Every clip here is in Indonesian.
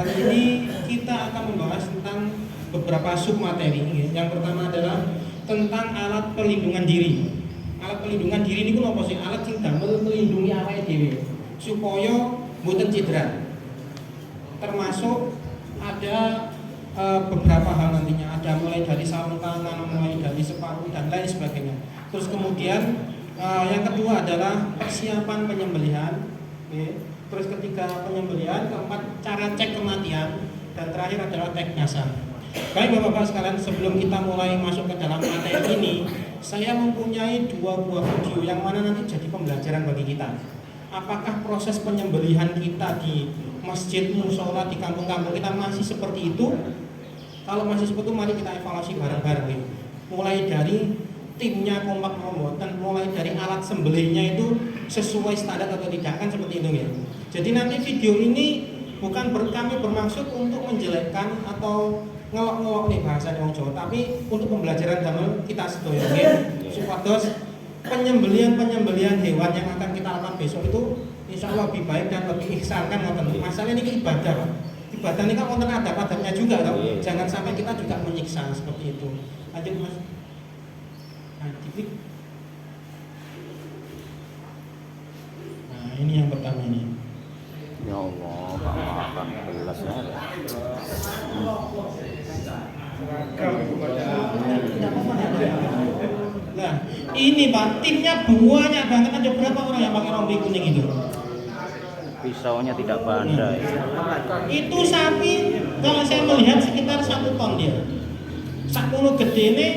Kali ini kita akan membahas tentang beberapa submateri. Yang pertama adalah tentang alat pelindungan diri. Alat pelindungan diri ini apa sih? Alat sing damel melindungi awake dhewe supaya mboten cedera. Termasuk ada beberapa hal nantinya, ada mulai dari sarung tangan, mulai dari sepatu dan lain sebagainya. Terus kemudian yang kedua adalah persiapan penyembelihan. Terus ketiga penyembelihan, keempat cara cek kematian, dan terakhir adalah teknasan. Baik Bapak-Bapak sekalian, sebelum kita mulai masuk ke dalam materi ini, saya mempunyai dua buah video yang mana nanti jadi pembelajaran bagi kita. Apakah proses penyembelihan kita di masjid, musola, di kampung-kampung kita masih seperti itu? Kalau masih seperti itu, mari kita evaluasi bareng-bareng. Mulai dari timnya kompak dan mulai dari alat sembelihnya itu sesuai standar atau tidak, kan seperti itu ya. Jadi nanti video ini bukan kami bermaksud untuk menjelekkan atau ngelok-ngelok nih bahasa orang Jawa, tapi untuk pembelajaran damel kita sedoyo supados penyembelihan hewan yang akan kita lakukan besok itu insya Allah lebih baik dan lebih ihsan, kan ngoten. Masalahnya ini ibadah, Pak. Ibadah ini kan wonten adab-adabnya juga, toh. Jangan sampai kita juga menyiksa seperti itu. Lanjut Mas. Nah, ini yang pertama ini. Ya Allah, Pak makan gelasnya. Nah, ini Pak, timnya banyak banget. Ada berapa orang yang pakai rompi kuning itu? Pisaunya tidak pandai. Itu sapi, kalau saya melihat sekitar 1 ton dia. Sakmono gede ini,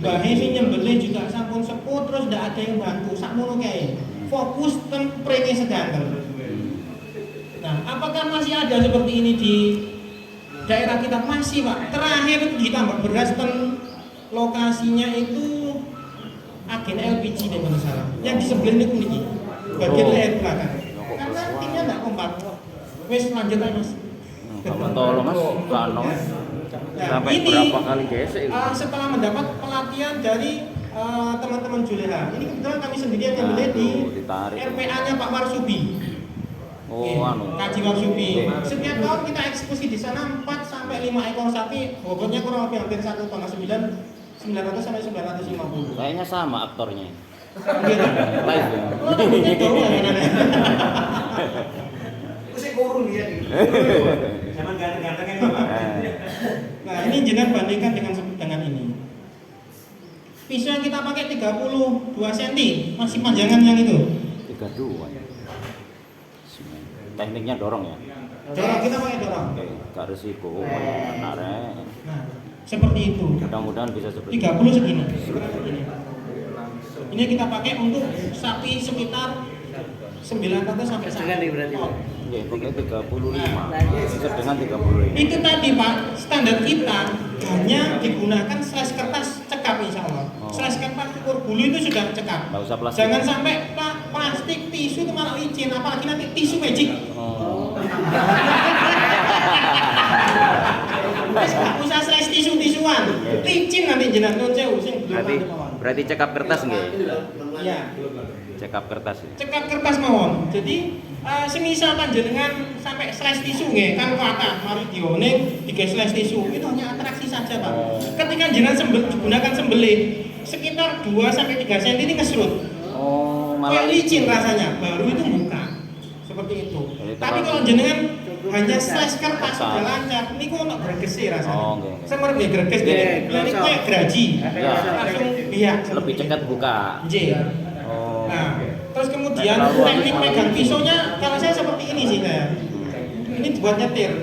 bahe sing nyembelih juga sampun sepuh, terus tidak ada yang bantu. Sakmono kayak fokus temprenge sedanten. Nah, apakah masih ada seperti ini di daerah kita? Masih Pak. Terakhir ditambah beras dan lokasinya itu agen LPG deh kalau salah. Yang di sebelah itu nih, bagian leher belakang. Karena timnya nggak kompak. Wes lanjut aja Mas. Kamu tolong Mas, Kano. Nah, Sampai ini berapa kali gesek? setelah mendapat pelatihan dari teman-teman Juleha. Ini kebetulan kami sendiri yang beli di RPA-nya Pak Marsubi. Kaji Marsubi. Setiap tahun kita eksekusi di sana 4 sampai 5 ekor sapi, bobotnya kurang lebih hampir 1 ton 900 sampai 950. Kayaknya sama aktornya. Gitu. Live ya. Usik kurung dia nih. Zaman ganteng-ganteng yang Nah, ini jangan bandingkan dengan ini. Pisau yang kita pakai 32 cm, masih panjangan yang itu. 32 ya. Tekniknya dorong ya. Dorong, kita pakai dorong. Oke, gak risiko, narik. Nah, seperti itu. Mudah-mudahan bisa seperti 30 segini. Ini kita pakai untuk sapi sekitar 900 sampai 1. berarti, Pak. Ya, pokoknya 35. Bisa dengan 35. Itu tadi Pak, standar kita hanya digunakan slice kertas cekap insya Allah. Slice kertas ukur bulu itu sudah cekap. Nggak usah plastik. Jangan sampai plastik, tisu itu malah licin, apalagi nanti tisu magic. Wes gak usah slice tisu-tisuan. Licin nanti jenengan noncew sing Berarti cekap kertas nggih? Iya. Cekap kertas. Cekap kertas mawon. Jadi semisal panjenengan sampai slice tisu nggih kan kata mari dione digawe slice tisu itu hanya atraksi saja Pak. Ketika jenengan gunakan sembelih sekitar 2 sampai 3 cm ini ngesrut. Kayak licin rasanya, baru itu buka. Seperti itu. Tapi kalau jenengan hanya slice kertas sudah lancar, ini kok nak gregesi rasanya. Semerep ya greges gini. Ini kayak geraji. Langsung biak. Lebih cepat buka. Nggih. Nah, terus kemudian teknik pegang pisaunya kalau saya seperti ini sih kayak. Ini buat nyetir.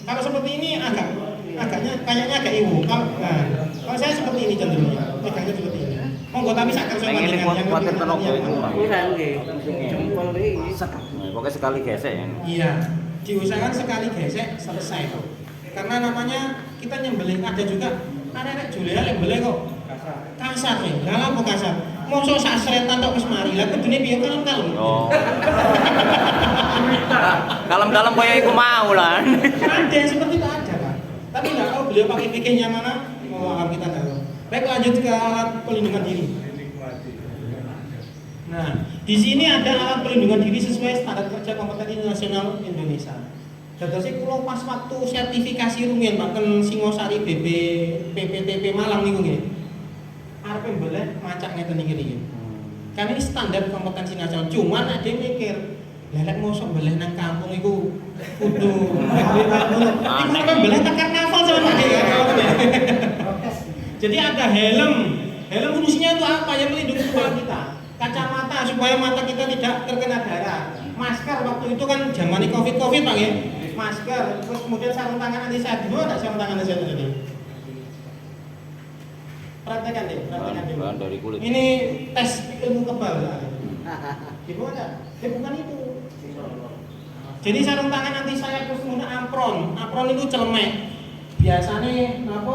Kalau seperti ini kayaknya agak ibu. Kalau saya seperti ini cenderungnya, pegangnya seperti ini. Monggo tapi sak kerso Pengen kuat tenok itu. Kurang nggih. Jempol iki. Pokoknya sekali gesek ya. Iya, diusahakan sekali gesek selesai kok. Karena namanya kita nyembelih ada juga arek Julia nyembelih kok. Kasar nih, lha apa kasar? Mosok sak sretan tok wis mari. Lah kudune piye kalem-kalem. Kalem-kalem koyo iku mau lah. Ada seperti itu ada Pak. Tapi nggak tahu beliau pakai pikirnya mana. Mohon kita tahu. Baik lanjut ke alat pelindungan diri. Nah, di sini ada alat pelindungan diri sesuai standar kerja kompetensi nasional Indonesia. Dadosé kula pas waktu sertifikasi rumiyin Pak ten Singosari BB PPTP Malang niku nggih. Arep mbelah macak ngeten iki niki. Kan ini standar kompetensi nasional. Cuman ada yang mikir, lelek mosok mbelah nang kampung iku kudu iku kan mbelah tak karnaval sama Pak ya. Jadi ada helm. Helm fungsinya itu apa? Yang melindungi kepala kita. Kacamata supaya mata kita tidak terkena darah. Masker waktu itu kan zaman Covid Pak ya. Masker, terus kemudian sarung tangan anti saya dulu ada sarung tangan anti saya tadi. Perhatikan deh, perhatikan deh. Bahan dari kulit. Ini tes ilmu kebal. Ibu ada? Bukan itu. Jadi sarung tangan anti saya terus kemudian apron. Apron itu celemek. Biasanya apa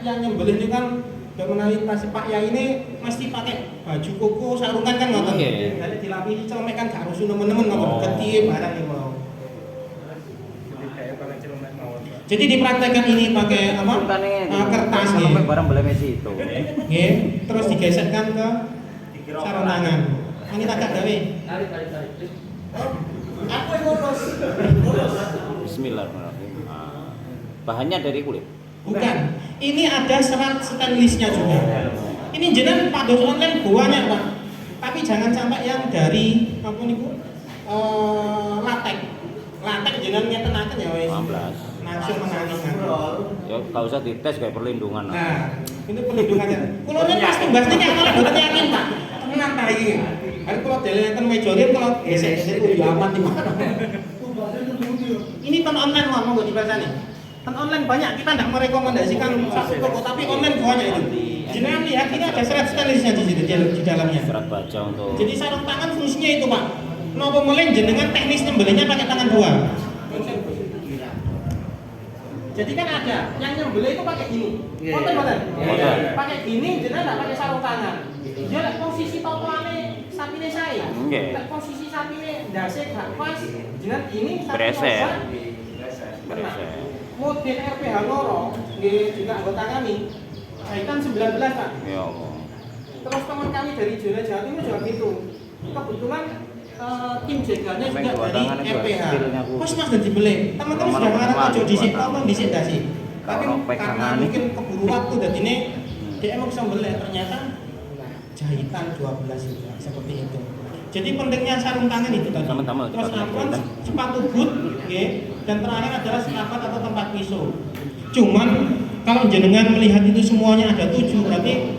yang nyembelih itu kan udah menarik pas Pak Yai ini mesti pakai baju koko sarungan kan ngoten. Jadi dilapisi celemek kan gak rusuh nemen-nemen ngoten ketip barang iki mau. Jadi dipraktekkan ini pakai apa? Kertas nggih. Sampai barang beli Messi itu. Nggih, terus digesekkan ke sarung tangan. Ini tak gawe. Tarik. Aku yang ngurus. Bismillahirrahmanirrahim. Bahannya dari kulit. Bukan. Ini ada serat stainlessnya juga. Ini jenengan pados online banyak Pak. Tapi jangan sampai yang dari apa niku? Latex. Latex jenengan ngetenaken ya wis. 15. Langsung menangis. Ya enggak usah dites kayak perlindungan. Nah, itu perlindungannya. Kulo nek pas tumbas niki malah mboten yakin, Pak. Tenan ta iki. Are kulo deleken mejorin kulo gesek-gesek kudu aman di mana. Ini ton online mah monggo dibacani. Ton online banyak, kita tidak merekomendasikan satu toko, tapi online banyak itu. Jenengan lihat ini ada serat stainlessnya di situ di dalamnya. Serat baja untuk. Jadi sarung tangan fungsinya itu, Pak. Nopo meleng jenengan teknis nyembelihnya pakai tangan dua. Jadi kan ada yang nyembelih itu pakai gini. Boten. Pakai gini jenengan enggak pakai sarung tangan. Dia lek posisi totoane sapine saya. Lek posisi sapine ndase gak pas, jenengan ini Bresek. Bresek. Model RPH loro nggih juga anggota kami. Jahitan 19, Pak. Ya Allah. Terus teman kami dari Jawa Timur juga gitu. Kebetulan tim jaganya juga dari RPH. Terus Mas dan dibeli. Teman-teman sudah mengarang ojo disik, tonton disik dasi. Tapi karena mungkin keburu waktu dan ini dia emang bisa beli ternyata jahitan 12 juga seperti itu. Jadi pentingnya sarung tangan itu tadi. Terus apron, sepatu boot, dan terakhir adalah serapat atau tempat pisau. Cuman kalau jenengan melihat itu semuanya ada 7 berarti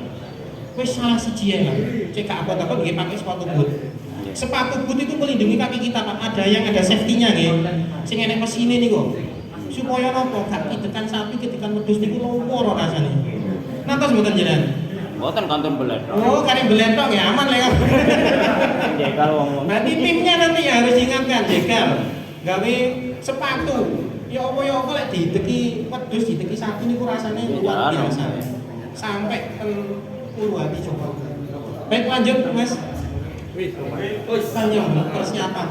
wis salah siji ya. Cek apa-apa nggih pakai sepatu boot. Sepatu boot itu melindungi kaki kita, Pak. Ada yang ada safety-nya nggih. Sing enek mesine niku. Supaya napa gak kidekan sapi ketikan wedhus niku loro rasane. Nantos mboten jenengan. Mboten kantun belet. Oh, kare belet tok ya aman lek. Jegal wong. Berarti timnya nanti harus ingatkan jegal. Gawe sepatu. Ya apa lek dideki wedhus dideki sapi niku rasane luar biasa. Sampai hati coba. Baik lanjut, Mas. Persiapan.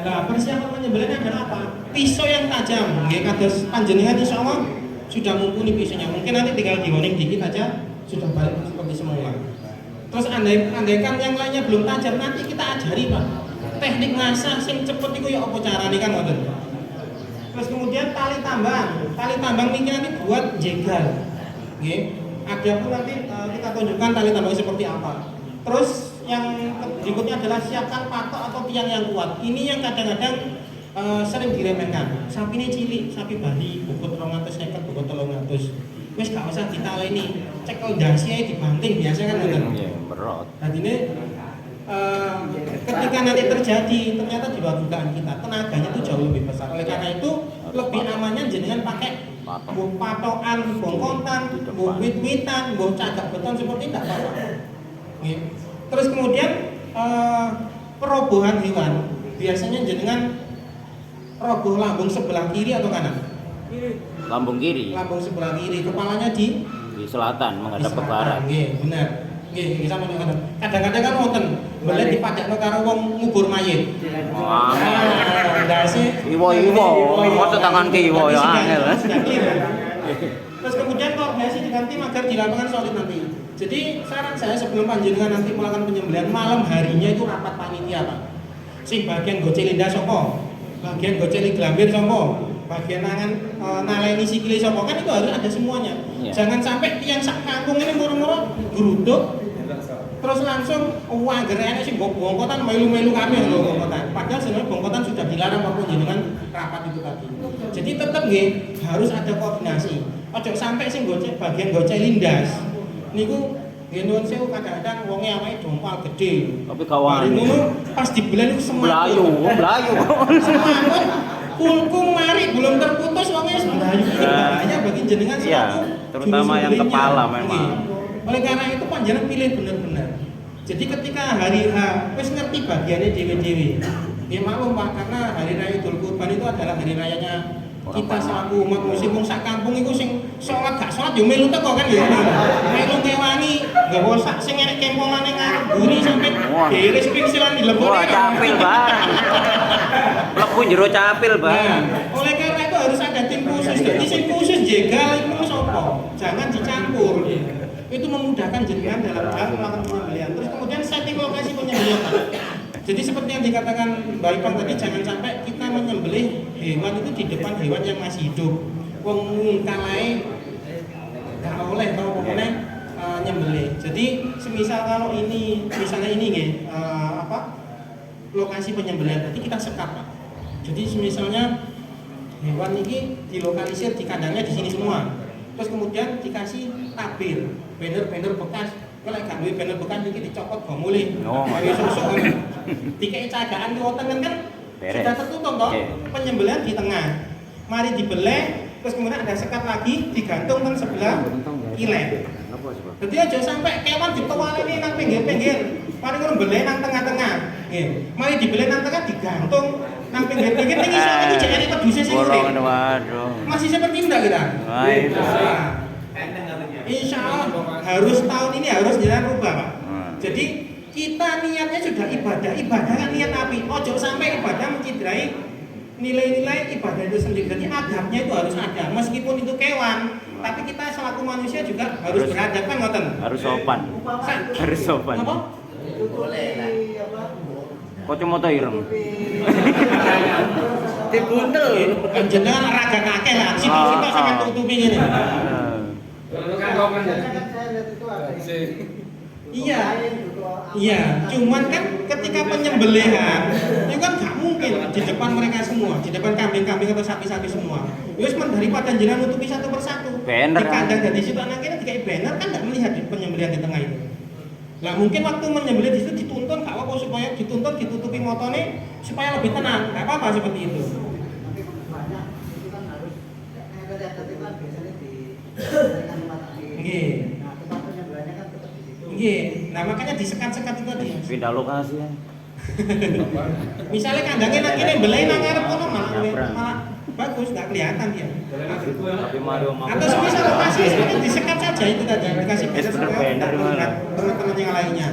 Nah, persiapan penyembelihan adalah apa? Pisau yang tajam. Nggih kados panjenengan insyaallah sudah mumpuni pisaunya. Mungkin nanti tinggal diwoning dikit aja sudah balik seperti semula. Terus andaikan yang lainnya belum tajam, nanti kita ajari, Pak. Teknik ngasah sing cepet iku ya apa carane kan ngoten. Terus kemudian tali tambang ini nanti buat jegal. Nggih. Ada pun nanti kita tunjukkan tali tambang seperti apa. Terus yang berikutnya adalah siapkan patok atau tiang yang kuat. Ini yang kadang-kadang sering diremehkan. Sapi ini cilik, sapi Bali, bobot 250, bobot 300. Wes gak usah ditaleni. Cekel dasi ae dibanting biasa kan ngoten. Iya, berat. Dan ini ketika nanti terjadi ternyata di luar dugaan kita tenaganya itu jauh lebih besar. Oleh karena itu lebih amannya jenengan pakai patokan, bongkotan, wit-witan, cagak beton seperti tidak apa-apa. Terus kemudian perobohan hewan biasanya jenengan roboh lambung sebelah kiri atau kanan? Lambung kiri. Lambung sebelah kiri, kepalanya di selatan menghadap ke barat. Nggih, bener. Nggih, sama ngoten. Kadang-kadang kan wonten belet dipadakno karo wong ngubur mayit. Wah. Ndase Iwo. Mosok tangan kiwo ya angel. Terus kemudian koordinasi dengan tim agar di lapangan solid nanti. Jadi saran saya sebelum panjenengan nanti melakukan penyembelihan malam harinya itu rapat panitia, Pak. Sing bagian gocek linda sapa? bagian goceli glambir sapa, bagian tangan naleni sikile sapa, kan itu harus ada semuanya. Iya. Jangan sampai tiang sak kampung ini moro-moro geruduk terus langsung uang geraknya sih bongkotan melu-melu kami loh bongkotan. Padahal sebenarnya bongkotan sudah dilarang waktu jenengan rapat itu tadi. Jadi tetap nggih harus ada koordinasi. Ojo sampai sing gocek bagian gocek lindas. Niku nggih nuwun sewu kadang-kadang wonge awake dompal gede. Tapi kawan ngono pas dibelan iku Melayu. Semangat kulkung mari belum terputus wonge wis melayu. Bahaya bagi jenengan Iya, selaku terutama juru yang sembelihnya. kepala memang. Nggih. Oleh karena itu panjenengan pilih benar-benar. Jadi ketika hari H wis ngerti bagiannya dewe-dewe. Ya maklum Pak, karena hari raya Idul Kurban itu adalah hari rayanya kita selaku umat muslim wong sak kampung iku sing salat gak salat yo melu teko kan ya. Melu ngewangi, nggawa sak sing enek kempolane ngarep buri sampe beres pingsilan di lembar. Wah, capil barang. Mlebu jero capil Nah, barang. oleh karena itu harus ada tim khusus. Jadi tim khusus jegal itu sapa? Jangan dicampur. Itu memudahkan jenengan dalam hal melakukan penyembelihan. Terus kemudian setting lokasi penyembelihan. Jadi seperti yang dikatakan Mbak Ipang tadi, jangan sampai kita menyembelih hewan itu di depan hewan yang masih hidup. Wong kalae gak oleh tau pokoknya nyembelih. Jadi semisal kalau ini misalnya ini nggih lokasi penyembelihan, berarti kita sekat Pak. Jadi misalnya hewan ini dilokalisir di kandangnya di sini semua. Terus kemudian dikasih tabir, banner bekas. Kalau gak duwe banner bekas iki dicopot go mulih. Kaya sosok ngono. Dikei cagaan ki wonten kan sudah tertutup toh. Penyembelihan di tengah. Mari dibeleh, terus kemudian ada sekat lagi digantung nang sebelah kilen. Jadi aja sampai kewan dituwaleni nang pinggir-pinggir. Mari ngono beleh nang tengah-tengah. Nggih. Mari dibeleh nang tengah digantung nang pinggir-pinggir ning iso iki jek enek peduse sing urip. Waduh. Masih seperti itu enggak kita? Wah, itu. Insya Allah harus tahun ini harus jalan rubah Pak. Jadi kita niatnya sudah ibadah kan niat api. Ojo sampai ibadah menciderai nilai-nilai ibadah itu sendiri. Jadi adabnya itu harus ada. Meskipun itu kewan, tapi kita selaku manusia juga harus beradab kan ngoten. Harus sopan. Harus sopan. Apa? Kacamata ireng. Dibuntel. Jenengan raga kakek lah. Situ-situ sampai tutupi ngene. Iya, cuman kan ketika penyembelihan itu kan gak mungkin di depan mereka semua, di depan kambing-kambing atau sapi-sapi semua. Wis daripada jenengan nutupi satu persatu. Banner di kandang dan di situ anaknya dikai banner kan gak melihat di penyembelihan di tengah itu. Lah mungkin waktu menyembelih di situ dituntun gak apa-apa supaya dituntun ditutupi motone supaya lebih tenang, gak apa-apa seperti itu. Nggih. Nggih. Nah, makanya disekat-sekat itu tadi. Pindah lokasi ya. Misalnya kandangnya nang kene mbeleh nang ngarep kono malah bagus, enggak kelihatan dia. Tapi Mario mau. Atau semisal lokasi sebenarnya disekat saja itu tadi, dikasih banner teman-teman yang lainnya.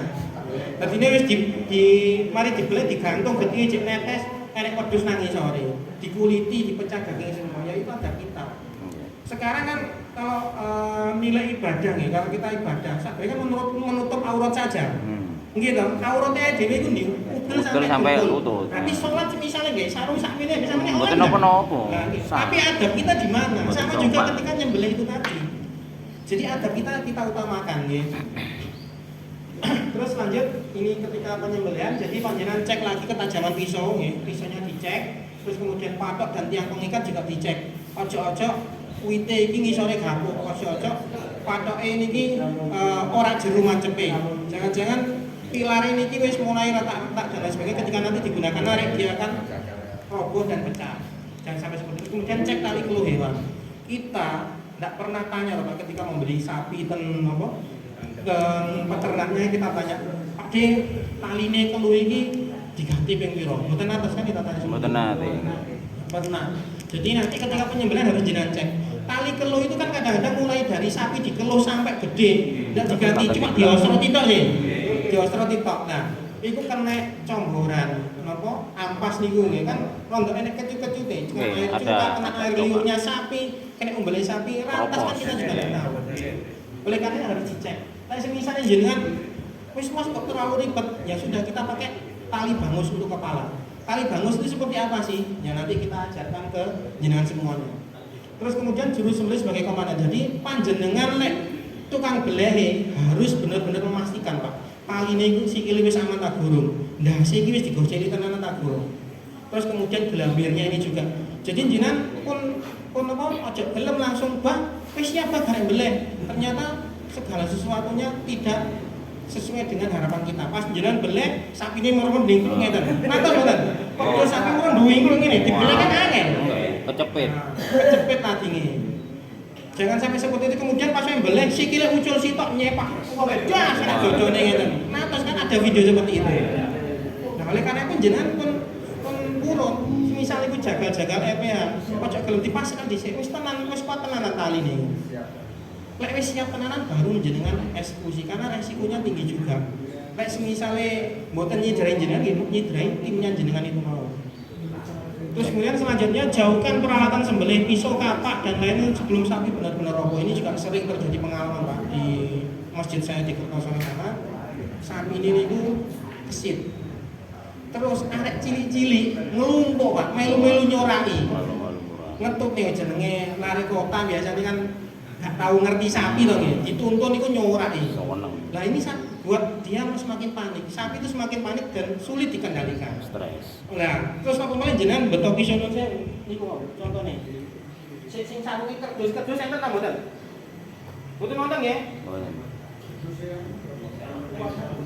Tadi ini wis di mari dibeleh digantung getihe cek netes, enek wedhus nang isore. Dikuliti, dipecah daging semua, ya itu ada kita. Sekarang kan kalau nilai ibadah nih, kalau kita ibadah, sebenarnya kan menutup aurat saja. Nggih to, auratnya dhewe iku udel sampai lutut. Tapi sholat misalnya nggih sarung sak meneh bisa meneh. Mboten napa-napa. Tapi adab kita di mana? Mboten Sama sopan. juga ketika nyembelih itu tadi. Jadi adab kita utamakan nggih. Terus lanjut ini ketika penyembelihan, jadi panjenengan cek lagi ketajaman pisau nggih, pisaunya dicek, terus kemudian patok dan tiang pengikat juga dicek. Ojo-ojo wite iki ngisore gapuk, ojo-ojo patoke niki ora jero macepe. Jangan-jangan pilar ini wis mulai retak-retak dan lain sebagainya ketika nanti digunakan narik dia akan roboh dan pecah. Jangan sampai seperti itu. Kemudian cek tali keluh hewan. Kita tidak pernah tanya loh Pak ketika membeli sapi ten apa? Peternaknya kita tanya, Pak D, taline keluh ini diganti ping piro? Mboten atas kan kita tanya semua. Mboten nate. Pernah. Jadi nanti ketika penyembelihan harus jenengan cek. Tali keluh itu kan kadang-kadang mulai dari sapi dikeluh sampai gede, tidak diganti cuma diosrot tok sih. Diosrot tok. Nah, itu kena comboran, napa? Ampas niku nggih kan rondo enek kecut-kecute, cuma air cuka kena air liurnya sapi, kena umbele sapi, rantas kan kita juga tidak tahu. Oleh karena harus dicek. Tapi misalnya jenengan wis Mas kok terlalu ribet, ya sudah kita pakai tali bangus untuk kepala. tali bangus itu seperti apa sih? Ya nanti kita ajarkan ke jenengan semuanya. Terus kemudian juru sembelih sebagai komandan. Jadi panjenengan lek tukang belehe harus benar-benar memastikan Pak. Paline iku sikile wis aman ta gurung. Ndase iki wis digoceli tenan ta gurung. Terus kemudian gelambirnya ini juga. Jadi jenengan pun apa aja gelem langsung bah wis siap gak beleh. Ternyata segala sesuatunya tidak sesuai dengan harapan kita. Pas jenengan beleh sapine merem-merem ngeten. Nonton mboten? Kok sapi merem duwing ngene dibeleh kan angel. Kecepet. Kecepet tadinge. Jangan sampai seperti itu kemudian pas membeleh sikile muncul sitok nyepak. Wah, sak dodone ngeten. Nah, terus kan ada video seperti itu. Nah, oleh karena itu jenengan pun purun. Misal iku jagal-jagal EPH, ojo gelem dipaskan dhisik. Wis tenan, wis kuat tenanan taline. Lek wis siap tenanan baru jenengan eksekusi karena resikonya tinggi juga. Lek semisale mboten nyidrai jenengan nggih nyidrai timnya jenengan itu mau. Terus kemudian selanjutnya jauhkan peralatan sembelih, pisau, kapak dan lainnya sebelum sapi benar-benar roboh. Ini juga sering terjadi pengalaman Pak di masjid saya di Kertosone sana. Sapi ini itu kesit. Terus arek cilik-cilik ngelumpuk Pak, melu-melu nyoraki. Ngetut nih jenenge lari kota biasanya kan gak tahu ngerti sapi to nggih. Dituntun iku nyoraki. Lah ini buat dia semakin panik. Sapi itu semakin panik dan sulit dikendalikan. Stres. Nah, terus apa malah jenengan beto pisau saya niku contohnya. Sing sarunge kerdus enten ta mboten? Mboten wonten nggih?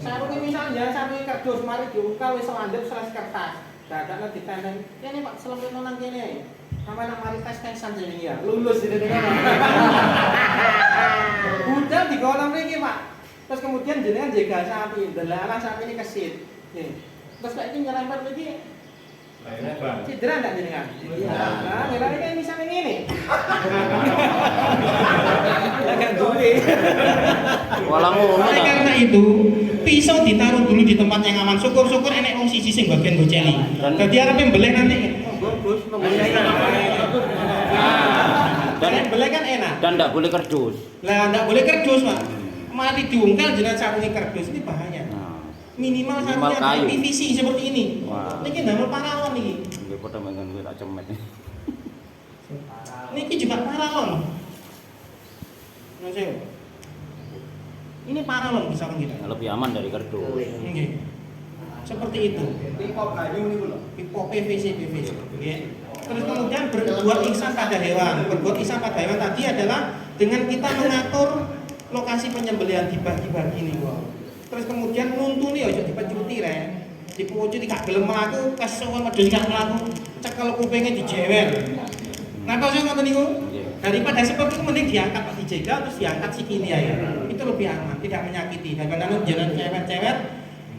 Sarunge misalnya sarunge kerdus mari diungkal wis landhep seles kertas. Dadakne ditenteng. Kene Pak selempene nang kene. Sampai nang mari tes-tesan jenenge ya. Lulus jenenge. Budal digono mriki Pak. Terus kemudian jenengan jaga sapi, delalah sapi ini kesit. Nih. Terus kayak ini nyelempar lagi. Cedera enggak jenengan? Iya. Nah, nyelempar kayak misalnya ini. Agak duri. Walang ngono. Oleh karena itu, pisau ditaruh dulu di tempat yang aman. Syukur-syukur enek wong siji sing bagian goceli. Dadi arepe mbeleh nanti. Bagus, dan beleh kan enak. Dan enggak boleh kerdus. Lah enggak boleh kerdus, Pak. Mati diungkal jenengan sarungnya kerdus ini bahaya. Minimal sarungnya PVC seperti ini. Wah. Niki ndamel paralon iki. Nggih padha mengen kuwi tak cemet. Niki juga paralon. Mas ini paralon misalkan kita. Lebih aman dari kerdus. Nggih. Seperti itu. Pipa kayu niku lho. Pipa PVC. Nggih. Terus kemudian berbuat ihsan pada hewan. Berbuat ihsan pada hewan tadi adalah dengan kita mengatur lokasi penyembelihan dibagi-bagi nih kok. Terus kemudian nuntuni aja dipecuti rek. Dipucuti gak gelem mlaku, kesuwen medhos gak mlaku, cekel kupinge dijewer. Nah, kalau saya ngoten niku, daripada seperti itu mending diangkat dijegal terus diangkat sikile ya. Itu lebih aman, tidak menyakiti. Daripada jalan cewek-cewek,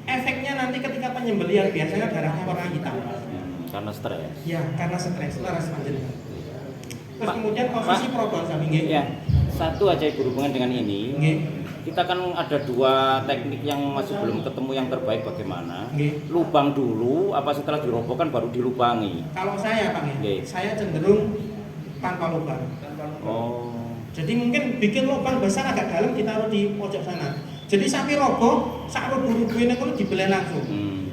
efeknya nanti ketika penyembelihan biasanya darahnya warna hitam. Karena stres. Ya, karena stres, laras panjenengan. Terus kemudian posisi probon sapi nggih. Ya. Satu aja berhubungan dengan ini. Nggih. Kita kan ada dua teknik yang masih belum ketemu yang terbaik bagaimana. Nggih. Lubang dulu, apa setelah dirobohkan baru dilubangi? Kalau saya Pak Nggih. saya cenderung tanpa lubang. Oh. Jadi mungkin bikin lubang besar agak dalam ditaruh di pojok sana. Jadi sapi roboh, sak rubu-rubuine kuwi dibeleh langsung.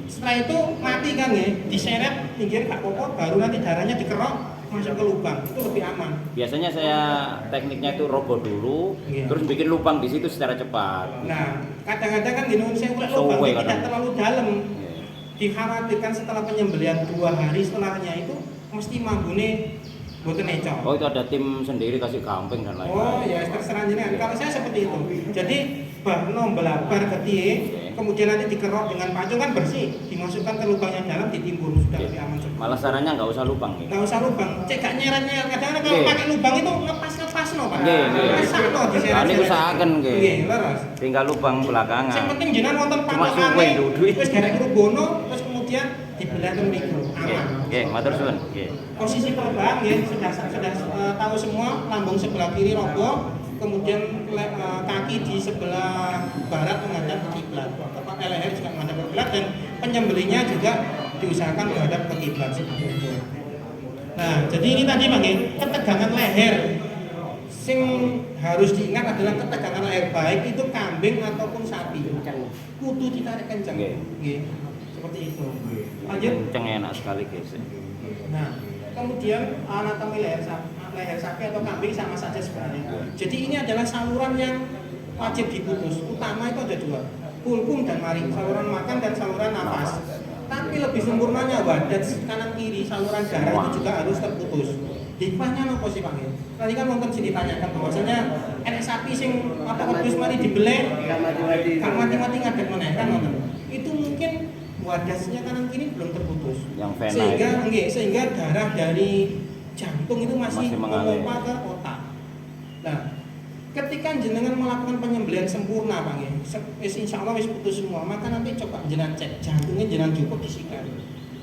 Setelah itu mati kan nggih, diseret pinggir gak apa-apa, baru nanti darahnya dikerok masuk ke lubang. Itu lebih aman. Biasanya saya tekniknya itu roboh dulu, Iya. terus bikin lubang di situ secara cepat. Nah, kadang-kadang kan gini saya mulai lubang Sowe tidak kadang. terlalu dalam. Iya. Dikhawatirkan setelah penyembelihan 2 hari setelahnya itu mesti mambune boten ecok. Oh, itu ada tim sendiri kasih gamping dan lain-lain. Oh ya terserah jenengan. Kalau saya seperti itu. Jadi bahno belabar ketiye, kemudian nanti dikerok dengan pacung kan bersih, dimasukkan ke lubang yang dalam ditimbun sudah lebih aman. Malah sarannya nggak usah lubang ya. Nggak usah lubang, cek gak nyeret-nyeret. Kadang-kadang kalau pakai lubang itu ngepas no Pak. Nggih, nggih. Ngesakno diseret. Lah niku usahaken nggih. Nggih, leres. Tinggal lubang belakangan. Yang penting jenengan wonten Cuma suwe panokane. duduh. Wis garek rubono terus kemudian dibelah ke mriku. Aman. Nggih, matur suwun. Nggih. Posisi terbang ya sudah tahu semua, lambung sebelah kiri roboh, kemudian kaki di sebelah barat menghadap ke kiblat, tepat leher juga menghadap ke kiblat dan penyembelihnya juga diusahakan menghadap ke kiblat seperti itu. Nah, jadi ini tadi Bang, ketegangan leher. Sing harus diingat adalah ketegangan leher baik itu kambing ataupun sapi. Kudu ditarik kencang. Nggih. Nggih. Seperti itu. Lanjut. Kenceng enak sekali guys. Nah, kemudian anatomi leher sapi atau kambing sama saja sebenarnya. Jadi ini adalah saluran yang wajib diputus. Utama itu ada dua, kulkum dan maring, saluran makan dan saluran nafas. Tapi lebih sempurnanya wadah kanan kiri, saluran darah itu juga harus terputus. Hikmahnya apa sih Pak? Tadi kan nonton sini ditanyakan bahwasanya enek sapi sing apa kudus mari dibeleh, kan mati-mati ngadeg meneh kan nonton. Itu mungkin wadahnya kanan kiri belum terputus. Yang vena Sehingga darah dari jantung itu masih mengalir memompa ke otak. Nah, ketika jenengan melakukan penyembelihan sempurna Pak nggih, insya Allah wis putus semua, maka nanti coba jenengan cek jantungnya jenengan cukup disikat.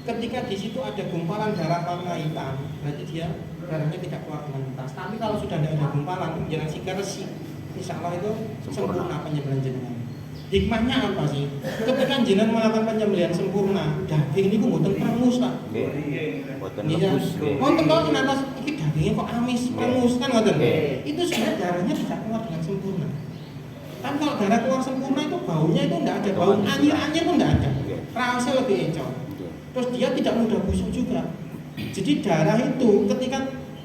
Ketika di situ ada gumpalan darah warna hitam, berarti dia darahnya tidak keluar dengan lintas. Tapi kalau sudah tidak ada gumpalan, jenengan sikat resik, insya Allah itu sempurna penyembelihan jenengan. Hikmahnya apa sih? Ketika jenengan melakukan penyembelihan sempurna, daging ini mboten perengus Pak. Boten Iya. lebus nggih. Wonten kok ing atas iki dagingnya kok amis, perengus kan ngoten. Itu sudah darahnya bisa keluar dengan sempurna. Tapi kalau darah keluar sempurna itu baunya itu enggak ada, bau anyir-anyir itu enggak ada. Rasanya lebih encok. Terus dia tidak mudah busuk juga. Jadi darah itu ketika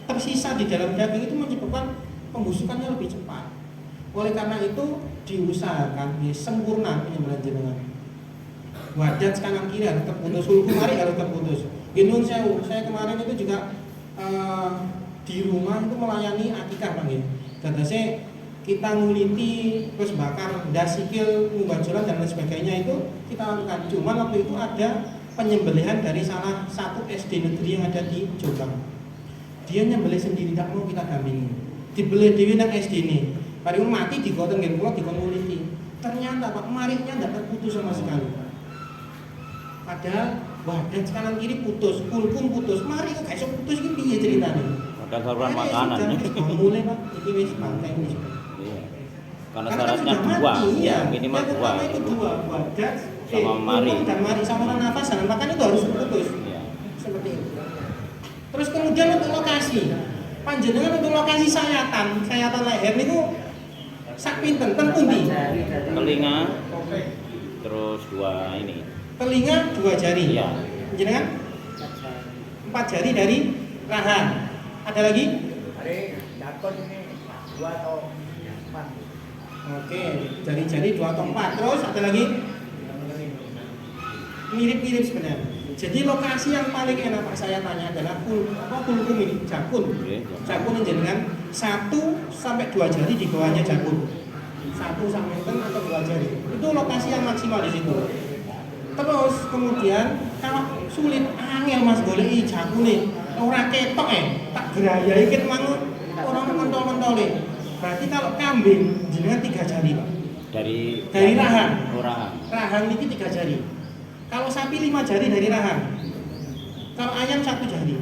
tersisa di dalam daging itu menyebabkan pembusukannya lebih cepat. Oleh karena itu diusahakan sempurna penyembelihan jenengan. Wadah kanan kiri harus terputus, hulkum mari harus terputus. Ginun saya kemarin itu juga di rumah itu melayani akikah Pak nggih. Dadase kita nguliti terus bakar ndas sikil, ngubah jolan dan lain sebagainya itu kita lakukan. Cuma waktu itu ada penyembelihan dari salah satu SD negeri yang ada di Jombang. Dia nyembelih sendiri, tidak mau kita dampingi. Dibelih dewi nang SD ini. Hari mati digoten nggih kula dikon nguliti. Ternyata Pak maringnya tidak terputus sama sekali. Padahal wadah kanan kiri putus, kulkum putus, mari kok gak iso putus iki piye ceritane? Padahal saluran makanan. Mulai Pak, iki wis bangkai ini. Iya. Karena syaratnya dua, iya. minimal Yang dua. pertama itu dua, wadah Sama mari. dan mari saluran nafas dan makan itu harus terputus. Iya. Seperti itu. Terus kemudian untuk lokasi, panjenengan untuk lokasi sayatan leher niku sak pinten ten pundi? Telinga, terus dua ini. Telinga 2 jari. Iya. Jenengan 4 jari dari rahang. Ada lagi? Dakon ini 2 atau 4. Oke, jari-jari 2 atau 4. Terus ada lagi? Mirip-mirip sebenarnya. Jadi lokasi yang paling enak Pak saya tanya adalah kulkum ini, jakun. Jakun yang jenengan 1 sampai 2 jari di bawahnya jakun. 1 sampai atau 2 jari. Itu lokasi yang maksimal di situ. Terus kemudian kalau sulit angel Mas goleki jakune ora ketok tak gerayai ket mang ora mentol-mentole. Berarti kalau kambing jenengan 3 jari Pak. Dari rahang. Rahang. Rahang niki 3 jari. Kalau sapi 5 jari dari rahang. Kalau ayam 1 jari.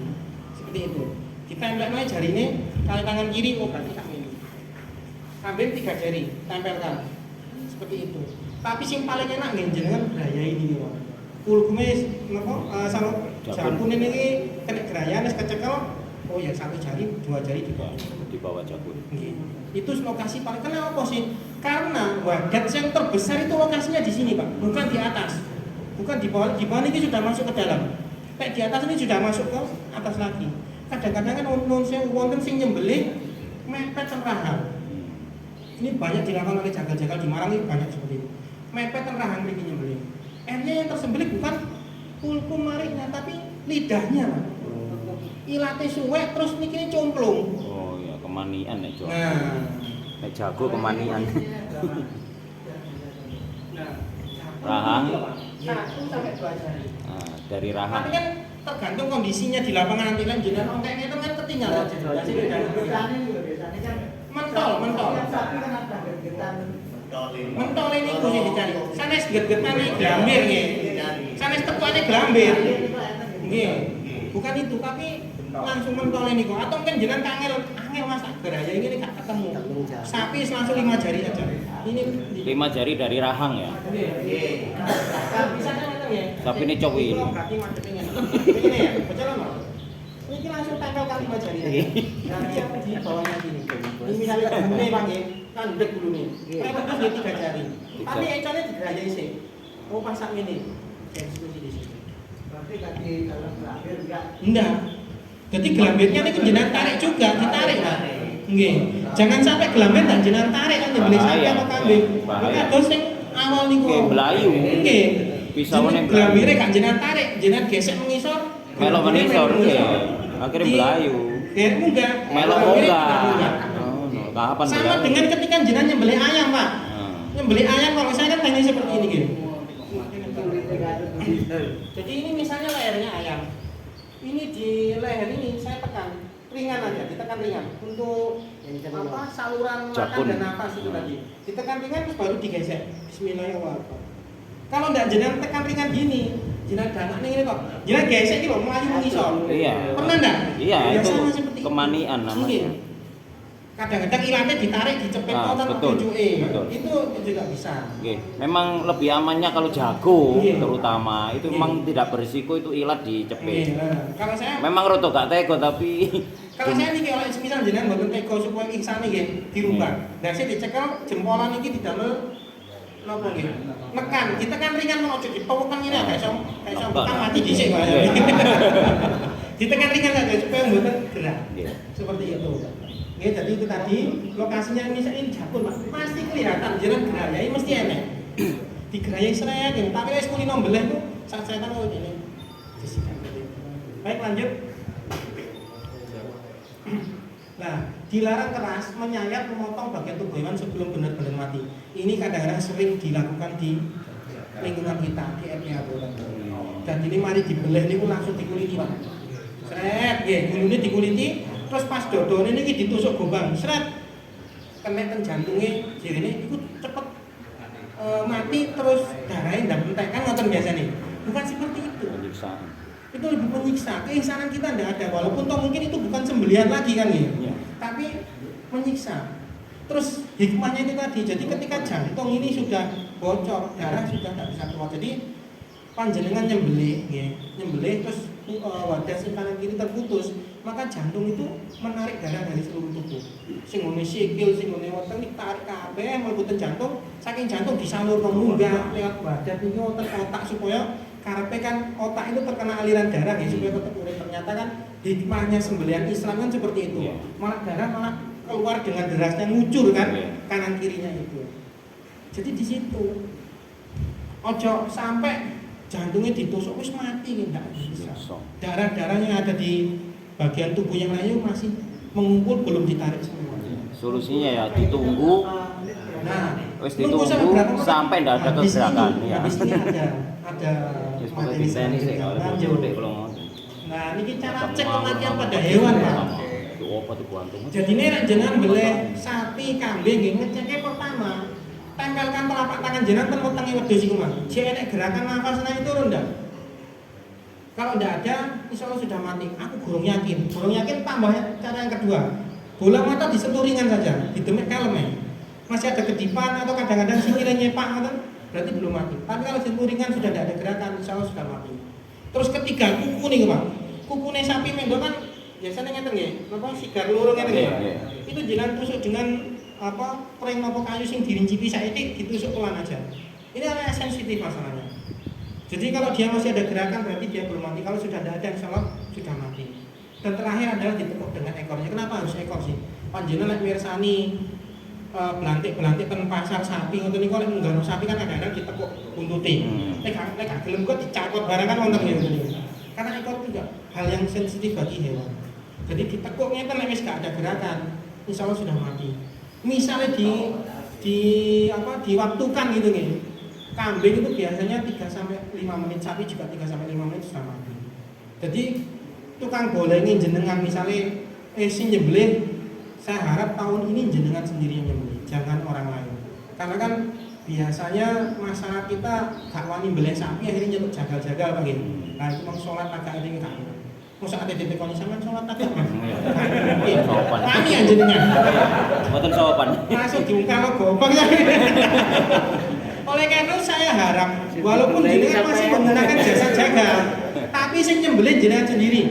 Seperti itu. Ditempelkan jari ini kali tangan kiri berarti sak ini. Kambing 3 jari, tempelkan. Seperti itu. Tapi sing paling enak nggih jenengan grayai ini Pak. Kulkume napa jakun ini kena gerayan wis kecekel. Oh ya 1 jari, 2 jari di bawah jakun. Nggih. Itu lokasi paling kenapa sih? Karena wadah yang terbesar itu lokasinya di sini Pak, bukan di atas. Bukan di bawah ini sudah masuk ke dalam. Kayak di atas ini sudah masuk ke atas lagi. Kadang-kadang kan wonten sing nyembelih mepet teng rahang. Ini banyak dilakukan oleh jagal-jagal di Malang ini banyak seperti itu. Mepet teng rahang mriki nyembelih. Akhirnya yang tersembelih bukan kulkum mariknya tapi lidahnya Pak. Ilate suwek terus niki complung. Oh iya, kemanian nek jago. Nah, Nek jago kemanian. nah, Rahang. 1 sampai 2 jari. Nah, dari rahang. Tapi kan tergantung kondisinya di lapangan nanti kan jenengan ongkeknya itu kan ketinggalan. Mentol. Mentol ini kudu dicari. Sanes get-getane glambir nggih. Sanes tekane glambir. Nggih. Bukan itu, tapi langsung mentol ini kok. Atau mungkin jenengan angel Mas geraya ini gak ketemu. Sapi langsung 5 jari aja. Ini 5 jari dari rahang ya. nggih. Bisa kan ya. Sapi ini cowil. Berarti macetnya. Begini ya, berjalan Mas. Ini langsung tempel kali 5 jari aja. Nanti yang di bawahnya gini. Ini misalnya gede Bang ya, kan gede dulu nih. Tempel terus dia 3 jari. Tapi ecornya digerayai sih. Oh pasak ini. Diskusi di situ. Berarti kaki dalam terakhir enggak. Enggak. Jadi gelambirnya ini jenengan tarik juga, ditarik Pak. Nggih. Jangan sampai gelambir tak jenengan tarik kan nyembelih sapi atau kambing. Maka terus sing awal niku. Nggih, melayu. Nggih. Pisauane melayu. Gelambire gak jenengan tarik, jenengan gesek mengisor. Melok mengisor nggih. Akhirnya melayu. Nggih, munggah. Melok Gelambire munggah. Oh, no. Kapan sama melayu? dengan ketika jenengan nyembelih ayam, Pak. Nyembelih ayam kalau saya kan teknik seperti ini gitu. Jadi ini misalnya lehernya ayam. Ini di leher ini saya tekan ringan aja, ditekan ringan untuk apa saluran makan Jakun. dan nafas itu tadi. Ditekan ringan terus baru digesek. Bismillahirrahmanirrahim. Kalau enggak jenengan tekan ringan gini, jenengan danaknya ini kok. Jenengan gesek iki lho melayu mengisor. Iya. Pernah enggak? Iya, Ya, itu sama seperti itu. kemanian namanya. Iya. Kadang-kadang ilatnya ditarik, dicepet konten betul. Betul. itu juga bisa. Oke, memang lebih amannya kalau jago Iya. terutama itu Iya. memang tidak berisiko itu ilat dicepit. Iya. Kalau saya Memang roto gak tega tapi kalau saya nih kalau semisal jenengan mboten tega supaya ihsan nggih dirubah. Nah, saya dicekel jempolan iki didamel napa nggih? Nekan, kita kan ringan mau ojo dipowokkan ngene gak iso kan mati dhisik Pak. Ditekan ringan saja supaya mboten gerak. Iya. Seperti itu. Ya, jadi itu tadi lokasinya misalnya ini jakun Pak. Pasti kelihatan jenengan gerayai mesti enak. Digerayai srek, tapi wis kulino mbeleh ku sak setan kok ini. Disikat. Baik, lanjut. Nah, dilarang keras menyayat memotong bagian tubuh hewan sebelum benar-benar mati. Ini kadang-kadang sering dilakukan di lingkungan kita di RPA. Dan ini mari dibeleh niku langsung dikuliti Pak. Sret, nggih, gulune dikuliti, terus pas dodone niki ditusuk gobang, sret. Kena ten jantunge jirine iku cepet mati terus darahnya ndak entek kan ngoten biasane. Bukan seperti itu. penyiksaan. Itu lebih menyiksa. Keisanan kita tidak ada, walaupun toh mungkin itu bukan sembelihan lagi kan ya, Iya. tapi menyiksa. Terus hikmahnya itu tadi, jadi ketika jantung ini sudah bocor, darah sudah tidak bisa keluar. Jadi panjenengan nyembelih, ya, nyembelih terus wadah sing kanan kiri terputus, maka jantung itu menarik darah dari seluruh tubuh. Sing ngene sikil, sing ngene weteng ditarik kabeh mlebu jantung, saking jantung disalurno munggah lewat badan iki wonten otak supaya karepe kan otak itu terkena aliran darah ya supaya tetap urip. Ternyata kan hikmahnya sembelihan Islam kan seperti itu. Iya. Malah darah malah keluar dengan derasnya ngucur kan Iya. kanan kirinya itu. Jadi di situ ojo sampai jantungnya ditusuk wis mati enggak bisa. Darah-darah yang ada di bagian tubuh yang lain masih mengumpul belum ditarik semua. Solusinya ya ditunggu, Nah, wis nunggu ditunggu berapa menit? sampai ndak ada Habis kegerakan ini, ya. habis ini ada Wis pokoke materi diteni sih kalau lanjut. bojo dek kalau mau. Nah, ini cara cek kematian pada hewan, Pak. Itu apa tuh gantung? Jadi ini jenengan beleh sapi, kambing, nggih ngeceknya pertama tempelkan telapak tangan jenengan ten wetenge wedhus iku, Mas. Jek enek gerakan nafas naik turun ndak? Kalau ndak ada, insya Allah sudah mati. Aku kurang yakin. Kurang yakin tambah cara yang kedua. Bola mata disentuh ringan saja, didemek kalem ya. Masih ada kedipan atau kadang-kadang sikilnya nyepak ngoten, berarti belum mati. Tapi kalau sentuh ringan sudah tidak ada gerakan, insya Allah sudah mati. Terus ketiga kuku nih Pak. Kukune sapi mendo kan biasanya ngeten nggih, napa sigar loro ngeten nggih. Iya. Itu jangan tusuk dengan apa pring napa kayu sing dirincipi saiki ditusuk pelan aja. Ini adalah sensitif masalahnya. Jadi kalau dia masih ada gerakan berarti dia belum mati. Kalau sudah tidak ada insya Allah sudah mati. Dan terakhir adalah ditekuk dengan ekornya. Kenapa harus ekor sih? Panjenengan lek mirsani belantik-belantik ten pasar sapi ngoten niku lek nggano sapi kan kadang-kadang ditekuk buntute. Lek gak gelem kok dicakot barang kan wonten nggih. Karena ekor itu juga hal yang sensitif bagi hewan. Jadi ditekuk ngeten lek wis gak ada gerakan, insya Allah sudah mati. Misalnya diwaktukan gitu nih. Kambing itu biasanya 3 sampai 5 menit, sapi juga 3 sampai 5 menit sudah mati. Jadi tukang bolengin jenengan misalnya sing nyembelih, saya harap tahun ini jenengan sendiri yang nyembelih, jangan orang lain. Karena kan biasanya masyarakat kita gak wani beleh sapi akhirnya nyeluk jagal-jagal Pak nggih. Nah, itu mau sholat agak ada yang gak. Masa ada titik koni sampean sholat agak. Sopan. Kami yang jenengan. Mboten sopan. Masuk diungkap kok gopeng ya. Oleh karena itu saya harap walaupun jenengan masih menggunakan jasa jagal, tapi sing nyembelih jenengan sendiri.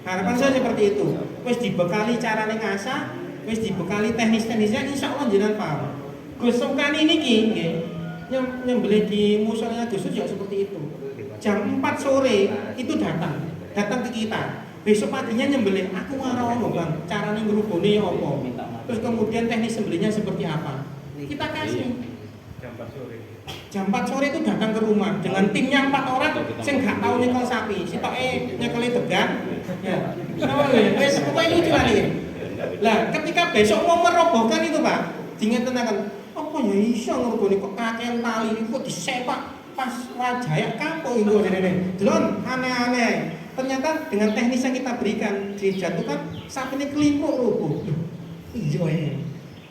Harapan saya seperti itu. Wis dibekali carane ngasah, wis dibekali teknis-teknisnya insyaallah jenengan paham. Gus Sukani niki nggih nyembelih di musolanya Gus juga seperti itu. jam 4 sore itu datang ke kita. Besok paginya nyembelih, aku ora ono Bang, carane ngrubone ya apa. Terus kemudian teknis sembelihnya seperti apa. Kita kasih. Jam 4 sore itu datang ke rumah dengan timnya 4 orang sing gak tau nyekel sapi. Sitoke nyekeli degan. Ya. Oh ya, wis pokoke lucu ali. Lah, ketika besok mau merobohkan itu, Pak, dingetenaken, apa ya iso ngrubone kok kakean tali kok disepak pas wajaya kampung itu dene. Delon aneh-aneh. Ternyata dengan teknis yang kita berikan dijatuhkan sapinya kelimpuk rubuh. Iya ya.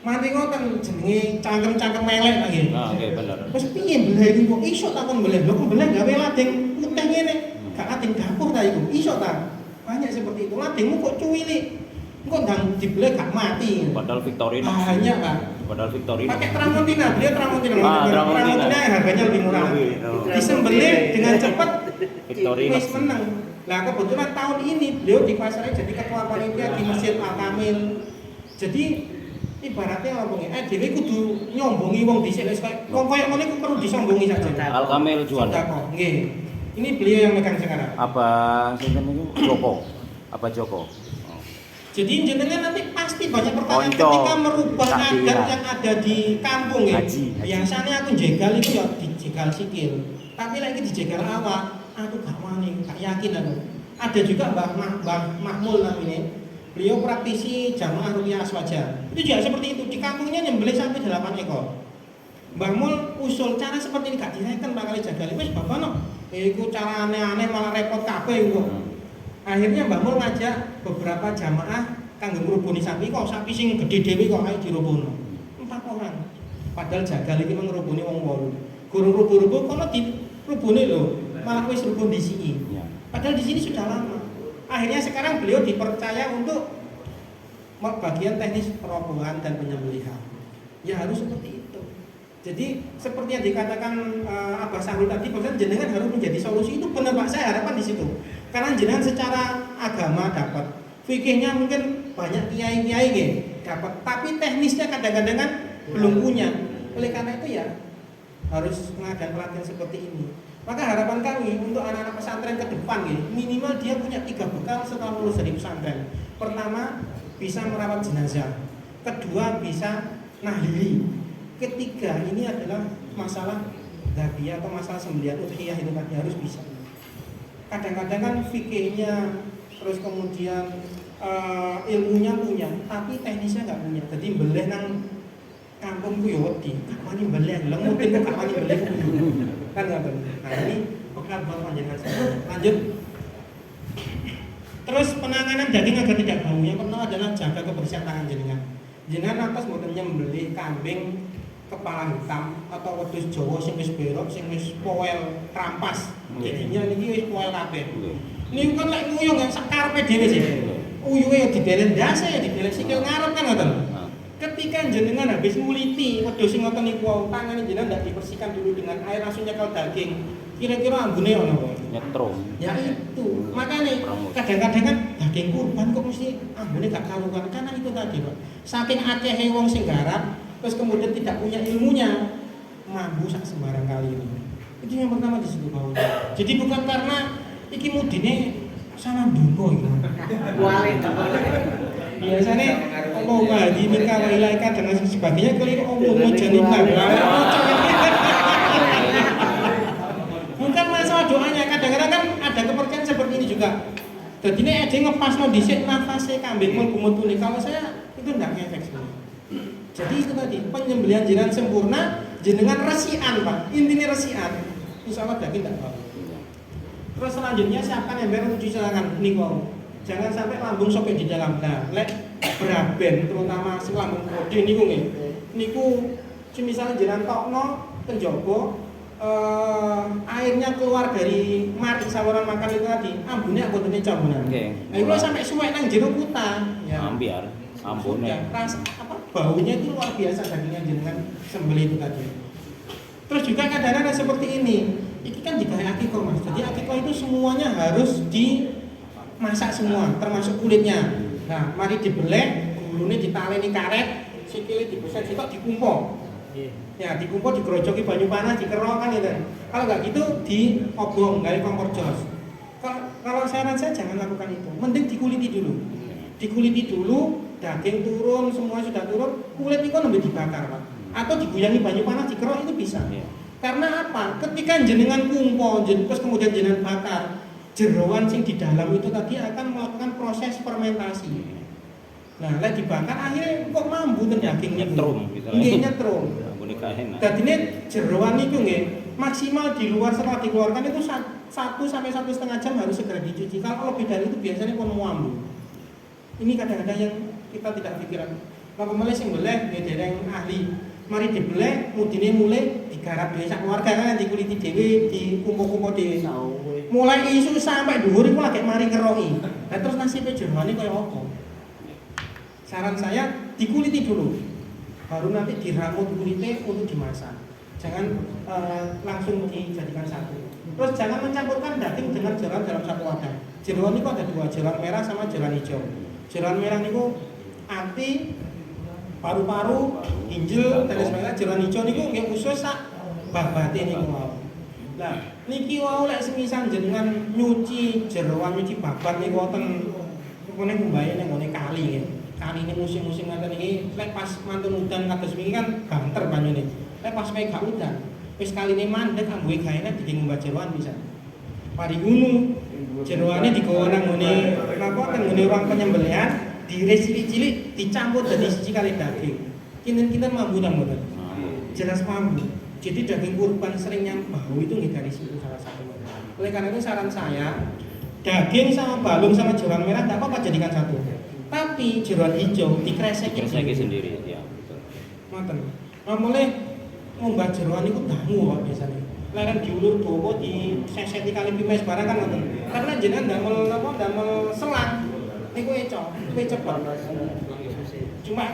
Mati ngoten jenenge cangkem-cangkem melek lagi. Nah, oke bener. Terus piye belah iki kok iso tak kon belah? Lho kok belah gawe lading ngenteh ngene. Gak lading dapur ta iku. Iso ta? Banyak seperti itu. Ladingmu kok cuwilik. Kok ndang dibelah gak mati. Padahal Victorinox. Banyak, Pak. Padahal Victorinox. Pakai Tramontina, dia Tramontina. Tramontina. Tramontina harganya lebih murah. Disembelih dengan cepat Victorinox. wis menang. Lah kebetulan tahun ini beliau di pasarnya jadi ketua panitia di Masjid Al Kamil. Jadi ibaratnya apa nggih? Dhewe kudu nyombongi wong dhisik wis wong koyo ngene ku perlu disombongi saja. Al Kamil Juanda. Nggih. Ini beliau yang megang sekarang. Apa sinten niku? Joko. Apa Joko? Jadi jenengan nanti pasti banyak pertanyaan Konco. ketika merubah Sakti, adat ya. yang ada di kampung ya. Haji. Biasanya aku jegal itu ya dijegal sikil. Tapi lagi dijegal awak, aku gak wani, gak yakin aku. Ada juga Mbah Mahmul namanya. Beliau praktisi jamaah ruqyah aswaja. Itu juga seperti itu. Di kampungnya nyembelih sampai 8 ekor. Mbah Mul usul cara seperti ini gak direken bakal jagal. Wis bapak no. Iku cara aneh-aneh malah repot kabeh iku. Akhirnya Mbah Mul ngajak beberapa jamaah kanggo ngrubuni sapi kok sapi sing gede dhewe kok ae dirubuhno. 4 orang. Padahal jagal iki mung ngrubuni wong 8. Gurung rubuh-rubuh kono dirubuni lho. Malah wis rubuh di sini. Ya. Padahal di sini sudah lama. Akhirnya sekarang beliau dipercaya untuk bagian teknis perobohan dan penyembelihan. Ya harus seperti itu. Jadi seperti yang dikatakan Abah Sahrul tadi, bahwa jenengan harus menjadi solusi itu benar Pak. Saya harapan di situ. Karena jenengan secara agama dapat, fikihnya mungkin banyak kiai-kiai dapat, tapi teknisnya kadang-kadang kan belum punya. Oleh karena itu ya harus mengadakan pelatihan seperti ini. Maka harapan kami untuk anak-anak pesantren ke depan minimal dia punya 3 bekal setelah lulus dari pesantren. Pertama, bisa merawat jenazah. Kedua, bisa nahlili. Ketiga, ini adalah masalah dzabiyah atau masalah sembelihan udhiyah itu tadi harus bisa. Kadang-kadang kan fikihnya, terus kemudian ilmunya punya, tapi teknisnya nggak punya. Jadi mbeleh nang kampungku ya wedi, gak wani mbeleh, lemutin kok gak wani mbeleh kan nggak benar. Nah ini bekal buat panjenengan. Lanjut. Terus penanganan daging agar tidak bau. Yang pertama adalah jaga kebersihan tangan jenengan. Jenengan atas mboten nyembelih kambing kepala hitam atau wedhus Jawa sing wis berok, sing wis poel rampas. Jadinya niki wis poel kabeh. Niku kan lek nguyung yang sak karepe dhewe sih. Uyuhe ya dibelen ndase ya dibelen sikil ngarep kan ngoten. Ketika jenengan habis nguliti wedhus sing ngoten niku tangane jenengan ndak dibersihkan dulu dengan air langsung nyekel daging. Kira-kira ambune ono apa? Nyetrum. Ya itu. Makanya kadang-kadang kan daging kurban kok mesti ambune gak karuan karena itu tadi, Pak. Saking akehe wong sing garap terus kemudian tidak punya ilmunya mambu sak sembarang kali ini. Itu yang pertama di situ baunya. Jadi bukan karena iki mudine salah ndonga iki. Wale. Biasanya Allahumma hadi minka wa ilaika dan sebagainya keliru Allahumma janibna. Bukan masalah doanya, kadang-kadang kan ada kepercayaan seperti ini juga. Jadi ini ada ngepasno dhisik nafase kambing mlebu-mlebune. Kalau saya itu ndak ngefek semua. Jadi itu tadi penyembelihan jenengan sempurna, jenengan resian Pak. Intinya resian. Insyaallah daging ndak bau. Terus selanjutnya siapkan ember untuk cuci tangan niku. Jangan sampai lambung sampai di dalam. Nah, lek beraben terutama sing lambung kode niku nggih. Niku misalnya jenengan tokno kenjopo airnya keluar dari mari saluran makan itu tadi, ambune boten campuran. Nah, itu sampai suwek nang jero kutang. Ya. Ambiar, ambune. Ya, rasa apa baunya itu luar biasa dagingnya jenengan sembelih itu tadi. Terus juga kadang-kadang seperti ini. Ini kan digawe akikah Mas. Jadi akikah itu semuanya harus dimasak semua, termasuk kulitnya. Nah, mari dibeleh, gulune ditaleni karet, sikile dibeset sitok dikumpul. Ya, dikumpul, digerojoki banyu panas, dikerok kan gitu. Kalau nggak gitu, diobong, gali kompor jos. Kalau saran saya jangan lakukan itu. Mending dikuliti dulu. Dikuliti dulu, daging turun, semua sudah turun, kulit itu lebih dibakar, Pak. Atau diguyangi banyu panas, dikerok itu bisa. Karena apa? Ketika jenengan kumpul, terus kemudian jenengan bakar, jeroan sing di dalam itu tadi akan melakukan proses fermentasi. Nah, lagi dibakar akhirnya kok mambu ten dagingnya Nyetrum gitu. Nggih nyetrum. Boneka enak. Dadine jeroan niku nggih maksimal di luar setelah dikeluarkan itu 1 sampai 1,5 jam harus segera dicuci. Kalau lebih dari itu biasanya pun mambu. Ini kadang-kadang yang kita tidak pikiran. Napa mulai sing beleh nggih dereng ahli. Mari dibeleh, mudine mulai digarap dhewe sak keluarga kan dikuliti dhewe, dikumpul-kumpul dhewe. Mulai isu sampai dhuwur iku lagi mari ngeroki. Lah terus nasibe jeroane kaya apa? Saran saya dikuliti dulu, baru nanti diramut kulitnya untuk dimasak. Jangan langsung dijadikan satu. Terus jangan mencampurkan daging dengan jeroan dalam satu wadah. Jeroan itu ada 2, jeroan merah sama jeroan hijau. Jeroan merah itu ati, paru-paru, ginjal, dan sebagainya. Jeroan hijau itu yang khusus sak babate niku mau. Nah, niki wau lek semisal jenengan nyuci jeroan, nyuci babat niku wonten ngene kumbahe ning ngene kali nggih. Kali ini musim-musim ngaten iki lek pas mantun udan kados wingi kan banter banyune. Lek pas wae gak udan, wis kaline mandek kanggo gaene bikin mbah jeroan bisa. Pari ngono, jeroane digawa nang ngene napa teng ngene ruang penyembelihan, diiris cilik-cilik dicampur dadi siji kali daging. Kinten-kinten mambu ta mboten? Jelas mambu. Jadi daging kurban seringnya bau itu nggih dari situ salah satu. Oleh karena itu saran saya, daging sama balung sama jeroan merah tidak apa-apa jadikan satu. Tapi jeroan hijau dikreseki sendiri, ya betul. Ngoten. Nah, mulai ngombah jeroan itu dangu kok biasanya. Leren diulur dawa diseseti kali pimes barang kan ngoten. Karena jenengan damel selang niku cepet. Cuma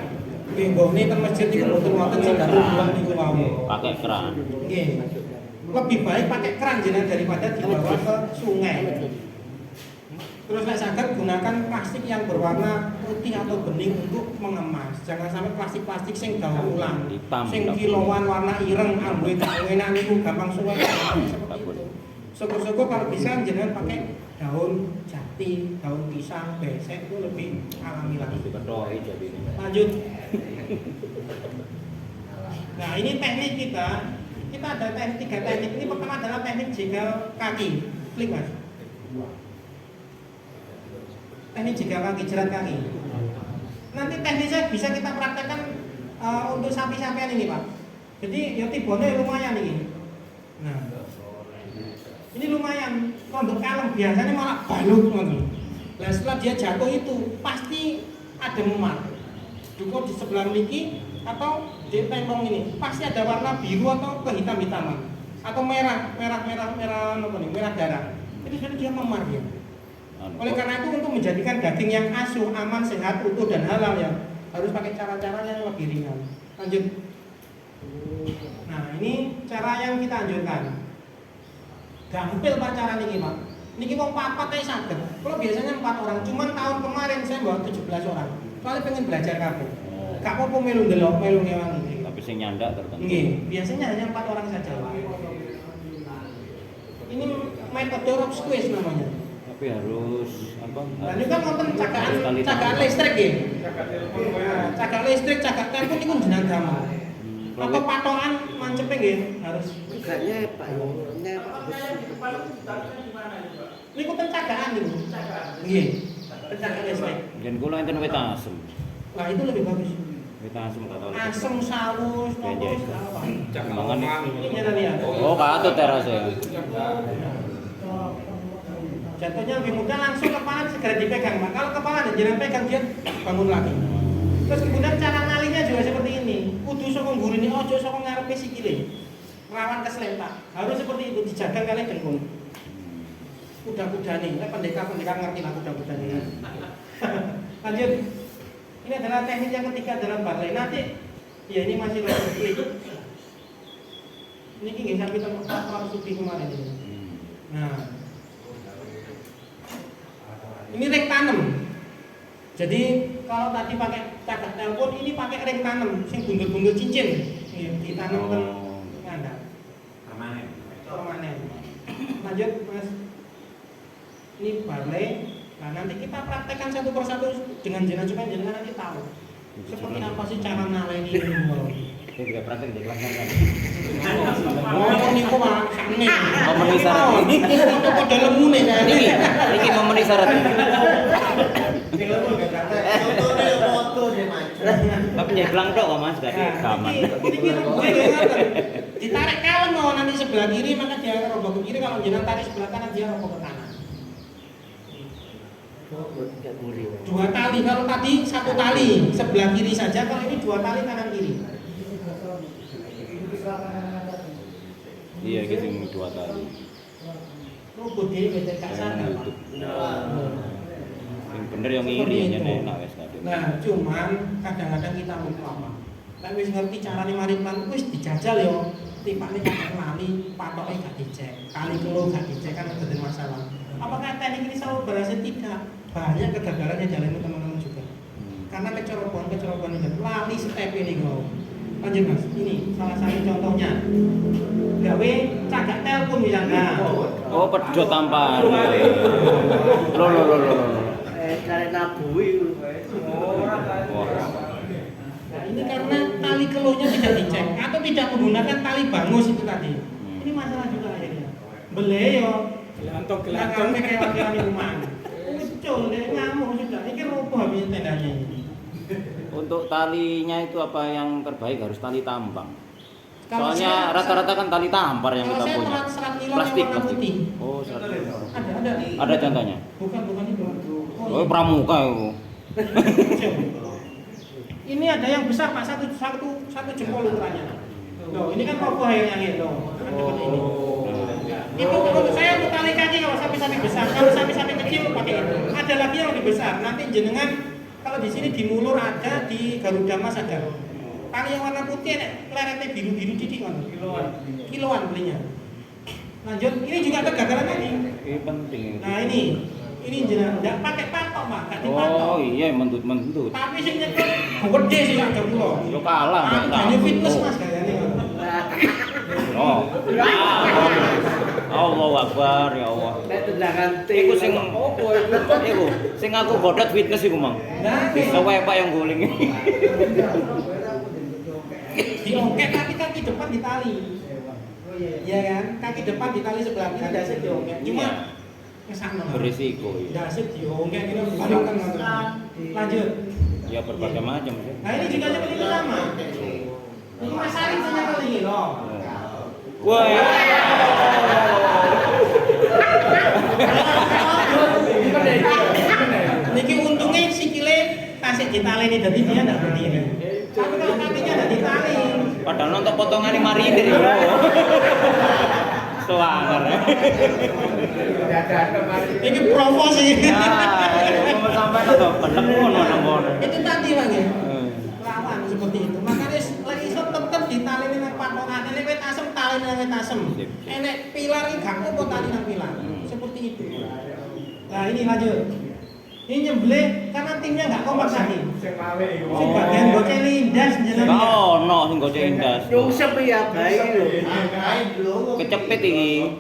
nggone ten masjid niku mboten wonten sing damel buang niku wau. Pakai keran. Nggih. Lebih baik pakai keran jenengan daripada dibawa ke sungai. Terus saya saged gunakan plastik yang berwarna putih atau bening untuk mengemas. Jangan sampai plastik-plastik sing daur ulang, sing kiloan warna ireng, ambune gak enak niku gampang suwe. Syukur-syukur kalau bisa jenengan pakai daun jati, daun pisang, besek itu lebih alami lagi. Lanjut. Nah, ini teknik kita. Kita ada tiga teknik. Ini pertama adalah teknik jegal kaki. Klik, Mas. Teknik jegal kaki, jerat kaki. Nanti teknisnya bisa kita praktekkan untuk sapi-sapian ini, Pak. Jadi ya tibone lumayan ini. Nah, ini lumayan. Untuk kalem biasanya malah balut ngono. Nah, setelah dia jatuh itu pasti ada memar. Cukup di sebelah mriki atau di tempong ini pasti ada warna biru atau kehitam-hitaman atau merah darah. Itu sudah dia memar ya. Oleh karena itu untuk menjadikan daging yang asuh, aman, sehat, utuh dan halal ya harus pakai cara-cara yang lebih ringan. Lanjut. Nah, ini cara yang kita anjurkan. Gampil Pak cara niki, Pak. Niki wong papat ae saged. Kalau biasanya 4 orang, cuman tahun kemarin saya bawa 17 orang. Soalnya pengen belajar kabeh. Gak apa-apa melu ndelok, melu ngewangi. Tapi sing nyandak tertentu. Nggih, biasanya hanya 4 orang saja. Ini metode rock squeeze namanya. Tapi harus apa? Nah, ini kan wonten cagaan listrik ya. Nah, cagak listrik, cagak telepon itu jenengan damel. Atau patokan mancepe nggih harus. Enggaknya Pak, Niku ten cagaan niku. Nggih. Ten cagak listrik. Jen kula enten wit asem. Nah, itu lebih bagus. Wit asem tak tahu. Asem saus, nopo Mangan ini jenengan lihat. Oh, katut terase. Jatuhnya lebih mudah langsung kepala segera dipegang, Pak. Kalau kepala ada jangan pegang dia bangun lagi. Terus kemudian cara ngalinya juga seperti ini. Kudu saka ngurine ojo saka ngarepe sikile. Rawan keselentak. Harus seperti itu dijaga kali dengkul. Kuda-kudane, pendekar-pendekar ngerti lah kuda-kudane. Lanjut. Ini adalah teknik yang ketiga dalam barley. Nanti ya ini masih lebih klik. Ini nggih sampai tempat suci kemarin ini. Nah, ini rek tanam. Jadi kalau tadi pakai cagak telepon, ini pakai rek tanam, sing bunder-bunder cincin. ditanam kan ngandap permanen. Lanjut Mas. Ini barley. Nah nanti kita praktekkan satu persatu dengan jenengan supaya jenengan nanti tahu seperti apa sih cara naleni ini. Ini juga praktek di kelas kan. Oh niku Pak, sakne. Memenuhi syarat. Itu kode lemune kan. Iki memenuhi syarat. Contohnya foto deh Mas. Tapi nyeblang tok kok Mas, gak di kamar. Ditarik kalem mau nanti sebelah kiri maka dia roboh ke kiri, kalau jenengan tarik sebelah kanan dia roboh ke kanan. Dua tali, kalau tadi satu tali sebelah kiri saja, kalau ini dua tali kanan kiri. Iya gitu dua kali. Robot dia beda gak sadar Pak. Yang bener yang iri ya enak wes kadang. Nah, cuman kadang-kadang kita lupa Pak. Tapi wis ngerti carane maripan wis dijajal yo. Tipane kadang lali, patoke gak dicek. Kali kelo gak dicek kan ada masalah. Apakah teknik ini selalu berhasil? Tidak. Banyak kegagalannya jalan teman-teman juga. Karena kecerobohan ini lali step ini kok. Lanjut Mas, ini salah satu contohnya. Gawe cagak telepon misalnya. Oh, pedot tampar. Lo. Karena bui. Nah, ini karena tali keluhnya tidak dicek atau tidak menggunakan tali bangus itu tadi. Ini masalah juga akhirnya. Beliau gelantok kewan-kewan di rumah. Muncul dia ngamuk sudah. Ini roboh habis tendanya ini. Untuk talinya itu apa yang terbaik harus tali tambang. Kalau Soalnya rata-rata kan tali tampar yang kita punya. Serat nilon Plastik, yang warna plastik. putih. Oh, serat. Ada. Ada contohnya. Bukan itu. Oh, pramuka itu. Ini ada yang besar Pak, satu jempol ukurannya. Loh, ini kan roboh akhirnya gitu. Kan seperti ini. Itu untuk saya untuk tali kaki kalau sapi-sapi besar, kalau sapi-sapi kecil pakai itu. Ada lagi yang lebih besar. Nanti jenengan kalau di sini di Mulur ada, di Garuda Mas ada. Tali yang warna putih, leretnya biru-biru titik kan. Kiloan belinya. Lanjut, ini juga kegagalan tadi. Ini penting. Nah ini jenengan enggak pakai patok Pak, enggak dipatok. Oh iya, mentut. Tapi sing nyekel gede sih sak kula. Lo kalah, Aku Mbak. jane fitness Mas gayane. Oh. Allahu Akbar ya Allah. Nek tendangan Iku sing iku sing aku bodot fitness iku, Mang. Nah, Bisa wae Pak yang guling. diongket kaki depan ditali. Iya kan? Kaki depan ditali sebelah kiri ada asik diongket. Cuma kesana. Berisiko ya. Ada asik diongket ini balik kan. Lanjut. Ya berbagai macam sih. Nah, ini juga seperti itu sama. Ini Mas Arif punya kali ini loh. Wah. Niki untungnya sikile tasik ditaleni dadi dia ndak berdiri. Tapi kalau kakinya ndak ditali. Padahal nonton potongan ini mari ini. Sewanger. Ini promo sih. Mau sampai nonton belum ngono nang. Itu tadi Bang ya. Lawan seperti itu. Makanya lek iso tetep ditaleni nang patokan. Nek wit asem taleni nang wit asem. Enek pilar iki gak apa tali nang pilar. Seperti itu. Nah, ini lanjut. Ini nyembelih karena timnya nggak kompak tadi. Si bagian goceng lindas jenengan. Oh, no sing gocek indas. nyungsep ya baik lho. Kecepet iki.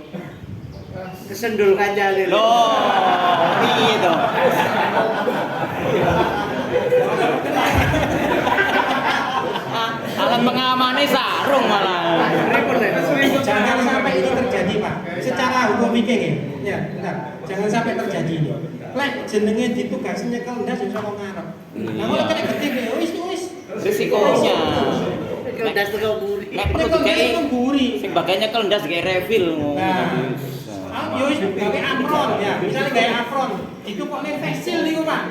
Kesendul kancane lho. Loh, piye to? Alat pengamannya sarung malah. Jangan sampai ini terjadi Pak. Secara hukum fikih ya, bentar. Jangan sampai terjadi ini. Lek jenenge ditugasi nyekel ndas iso kok ngarep. Nah, kalau kena ketip ya wis. Risikonya. Ndas teko buri. Nek perlu dikei mburi. sing bagian nyekel ndas kayak refill ngono. Nah, yo wis gawe apron ya. Misalnya gawe apron, itu kok nek facial niku Pak.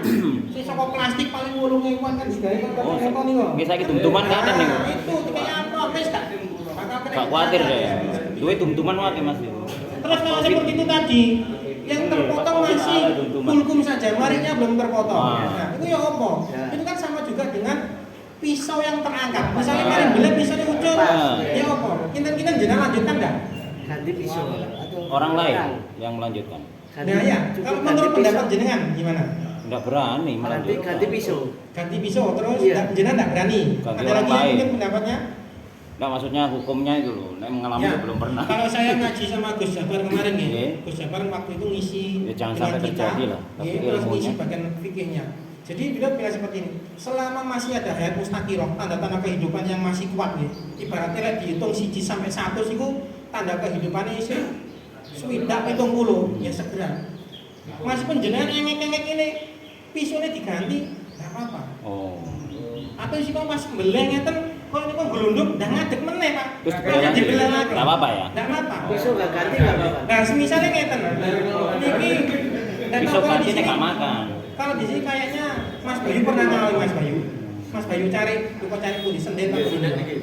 Sing saka plastik paling 8.000-an kan digawe kok kok niku. Nggih saiki tum-tuman katen niku. Itu digawe apron wis gak bakal kena. Gak kuatir deh. Duwe tum-tuman wae Mas. Terus kalau seperti itu tadi, yang terpotong masih kulkum saja, marinya belum terpotong. Nah, itu ya apa? Itu kan sama juga dengan pisau yang terangkat. Misalnya mari belet pisaunya ucul, ya apa? Kinten-kinten jenengan lanjutkan enggak? Ganti pisau. Orang lain yang melanjutkan. Nah ya, kalau menurut pendapat jenengan gimana? Enggak berani Ganti pisau. Ganti pisau terus Iya. jenengan enggak berani. Ganti Ada orang lagi yang lain. mungkin pendapatnya? Enggak, maksudnya hukumnya itu loh. Nek mengalami Ya, belum pernah. kalau saya ngaji sama Gus Jabar kemarin ya, Iya. Gus Jabar waktu itu ngisi Ya, jangan dengan sampai terjadi lah, tapi ya, terus ilmunya. ngisi bagian fikihnya. Jadi beliau bilang seperti ini, selama masih ada hayat mustaqiroh, tanda-tanda kehidupan yang masih kuat nih, ibaratnya lek dihitung 1 sampai 100 itu tanda kehidupannya isi swidak 70, ya segera. Meskipun jenengan engek-engek ini pisaunya diganti, nggak apa-apa. Oh. Atau sih kok pas beleng ngeten, kok ini kok gelundung, dah ngadeg meneh pak. Terus Makanya dibelah lagi. enggak apa-apa ya? Nggak apa-apa. Pisau nggak ganti nggak apa-apa. Nah, semisalnya ngeten, niki nggak Pisau tahu kalau di ganti sini. enggak makan. Kalau di sini kayaknya Mas Bayu pernah ngalami Mas Bayu. Mas Bayu cari, lupa cari di senden apa di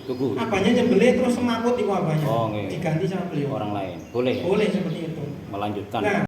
Tugu. Apanya nyembelih terus semaput di wabahnya. Oh, nggih. Diganti sama beliau. Orang lain. Boleh ya? Boleh seperti itu. Melanjutkan. Nah,